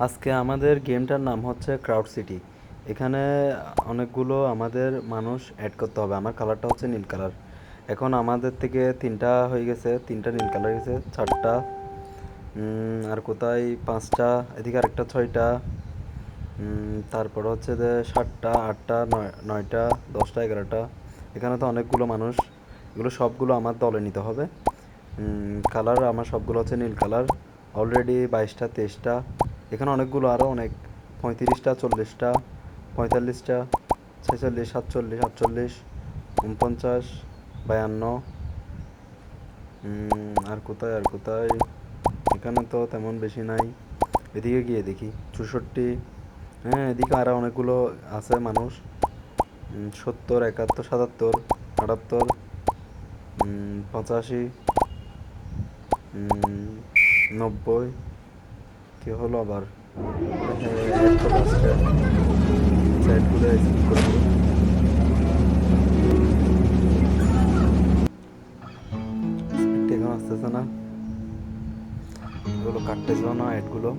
আজকে আমাদের গেমটার নাম হচ্ছে ক্রাউড সিটি। এখানে অনেকগুলো আমাদের মানুষ অ্যাড করতে হবে। আমার কালারটা হচ্ছে নীল কালার। এখন আমাদের থেকে তিনটা হয়ে গেছে, তিনটা নীল কালার গেছে, চারটা, আর কোথায় পাঁচটা, এদিকে আরেকটা ছয়টা, তারপর হচ্ছে যে সাতটা, আটটা, নয়টা, দশটা, 11টা। এখানে তো অনেকগুলো মানুষ, এগুলো সবগুলো আমার দলে নিতে হবে। কালার আমার সবগুলো হচ্ছে নীল কালার। অলরেডি 22টা, 23টা, এখানে অনেকগুলো, আরও অনেক, 35টা, 40টা, 45টা, 46, 47, 48, 49, 52, আর কোথায় আর কোথায়, এখানে তো তেমন বেশি নাই। এদিকে গিয়ে দেখি 64। হ্যাঁ, এদিকে আরও অনেকগুলো আছে মানুষ, 70, 71, 77, 78, 85, 90। কি হলো আবার? হ্যাঁ, অ্যাড চলে আসছে। আচ্ছা, অ্যাডগুলো স্কিপ করে দেবো। স্পিডটা এখন আসতেছে না, এগুলো কাটতেছিল না অ্যাডগুলো।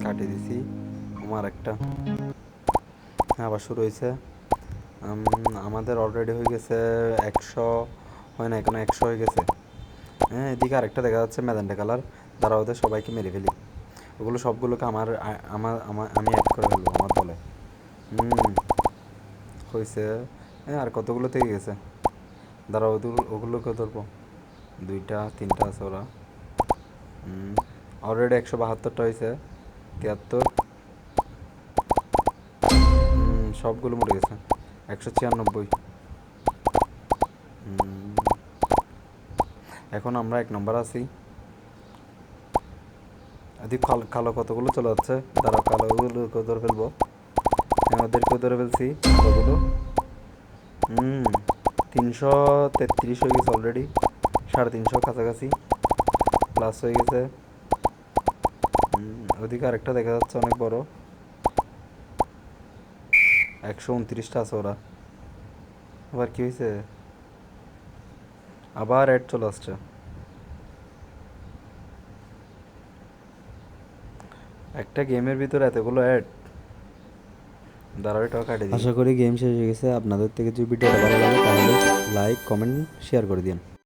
কাটিয়ে দিছি। আমার একটা, হ্যাঁ, আবার শুরু হয়েছে। আমাদের অলরেডি হয়ে গেছে 100, হয় না এখনো, 100 হয়ে গেছে। হ্যাঁ, এদিকে আরেকটা দেখা যাচ্ছে ম্যাজেন্টা কালার। তারা ওদের সবাইকে মেরে ফেলি। ওগুলো সবগুলোকে আমার আমার আমার- আমি অ্যাড করে ফেলবো আমার দলে। হয়েছে। হ্যাঁ, আর কতগুলো থেকে গেছে, দাঁড়া ওগুলোকে ধরবো। দুইটা, তিনটা আছে ওরা। অলরেডি 172টা হয়েছে, 73। সবগুলো মরে গেছে। 196। এখন আমরা 1 নম্বর আছি। এদিক কালো কালো কতগুলো চলে যাচ্ছে, দাঁড়া কালোগুলোকে ধরে ফেলবো। হ্যাঁ, ওদেরকেও ধরে ফেলছি কালোগুলো। 333 হয়ে গেছে অলরেডি, 350 কাছাকাছি প্লাস হয়ে গেছে। ওদিকে আরেকটা দেখা যাচ্ছে অনেক বড়, 129টা আছে ওরা। আবার কি হয়েছে? আবার অ্যাড চলে আসছে। একটা গেমের ভিতরে এতগুলো অ্যাড, দাঁড়াও এটাও কাটিয়ে দিই। আশা করি গেম শেষ হয়ে গেছে। আপনাদের থেকে যদি ভিডিওটা ভালো লাগে তাহলে লাইক, কমেন্ট, শেয়ার করে দিন।